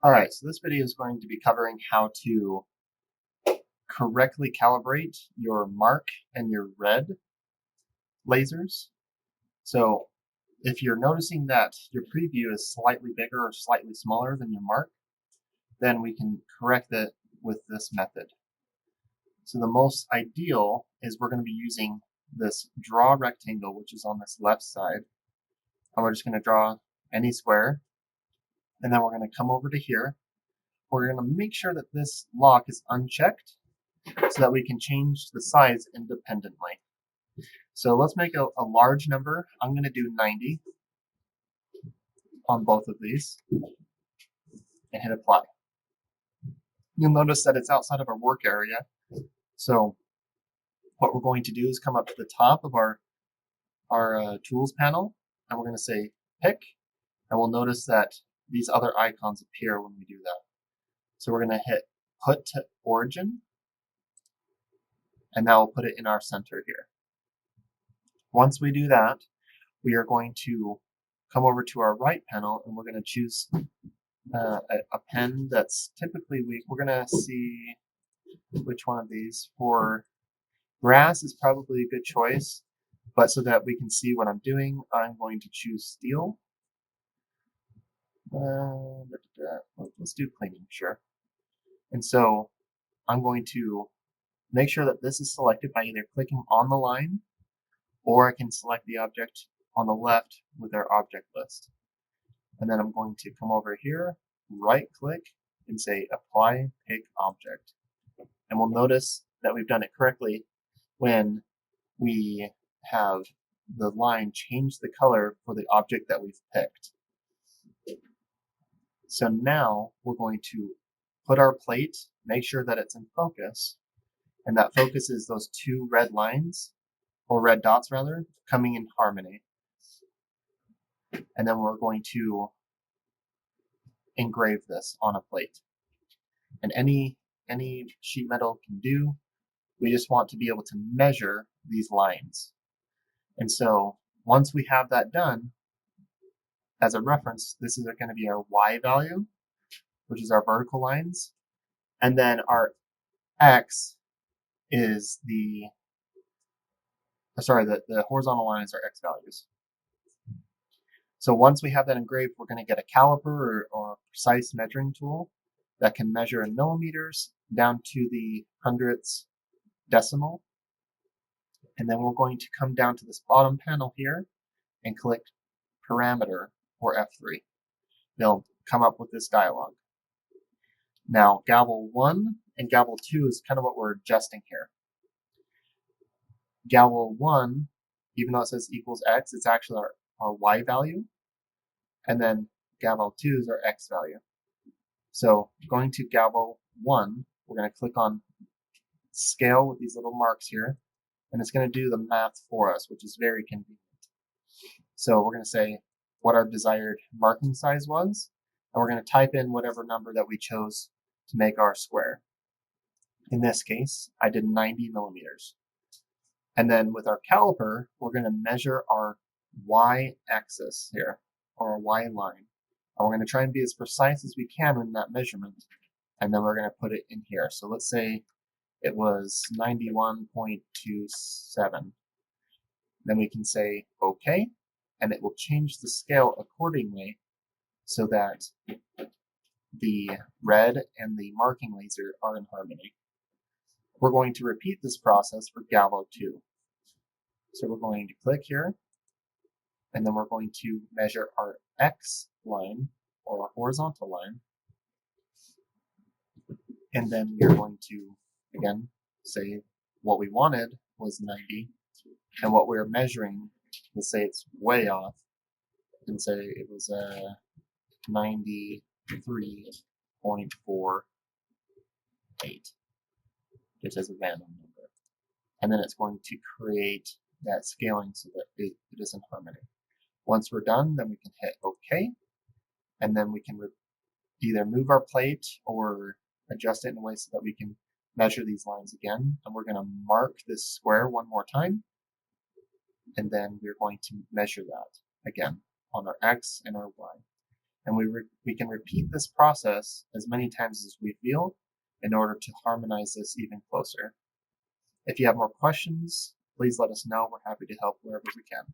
Alright, so this video is going to be covering how to correctly calibrate your mark and your red lasers. So if you're noticing that your preview is slightly bigger or slightly smaller than your mark, then we can correct it with this method. So the most ideal is we're going to be using this draw rectangle, which is on this left side. And we're just going to draw any square. And then we're going to come over to here. We're going to make sure that this lock is unchecked so that we can change the size independently. So let's make a large number. I'm going to do 90 on both of these and hit apply. You'll notice that it's outside of our work area. So what we're going to do is come up to the top of our tools panel, and we're going to say pick, and we'll notice that these other icons appear when we do that. So we're going to hit put to origin, and now we'll put it in our center here. Once we do that, we are going to come over to our right panel, and we're going to choose a pen that's typically we're going to see which one of these. For brass is probably a good choice, but so that we can see what I'm doing, I'm going to choose steel. Let's do cleaning, sure. And so I'm going to make sure that this is selected by either clicking on the line, or I can select the object on the left with our object list. And then I'm going to come over here, right click, and say apply pick object. And we'll notice that we've done it correctly when we have the line change the color for the object that we've picked. So now we're going to put our plate, make sure that it's in focus, and that focus is those two red lines, or red dots rather, coming in harmony. And then we're going to engrave this on a plate. And any sheet metal can do. We just want to be able to measure these lines. And so once we have that done, as a reference, this is going to be our Y value, which is our vertical lines. And then our X is the horizontal lines are X values. So once we have that engraved, we're going to get a caliper or a precise measuring tool that can measure in millimeters down to the hundredths decimal. And then we're going to come down to this bottom panel here and click parameter or F3. They'll come up with this dialog. Now, gavel 1 and gavel 2 is kind of what we're adjusting here. Gavel 1, even though it says equals X, it's actually our Y value. And then gavel 2 is our X value. So going to gavel 1, we're going to click on scale with these little marks here, and it's going to do the math for us, which is very convenient. So we're going to say what our desired marking size was, and we're going to type in whatever number that we chose to make our square. In this case, I did 90 millimeters. And then with our caliper, we're going to measure our Y-axis here, or our Y line. And we're going to try and be as precise as we can in that measurement, and then we're going to put it in here. So let's say it was 91.27. Then we can say OK, and it will change the scale accordingly so that the red and the marking laser are in harmony. We're going to repeat this process for gavel 2. So we're going to click here, and then we're going to measure our X line, or our horizontal line, and then we're going to, again, say what we wanted was 90, and what we're measuring, let's say it's way off, and say it was 93.48, just as a random number. And then it's going to create that scaling so that it is in harmony. Once we're done, then we can hit OK, and then we can either move our plate or adjust it in a way so that we can measure these lines again. And we're going to mark this square one more time, and then we're going to measure that again on our X and our Y. And we can repeat this process as many times as we feel in order to harmonize this even closer. If you have more questions, please let us know. We're happy to help wherever we can.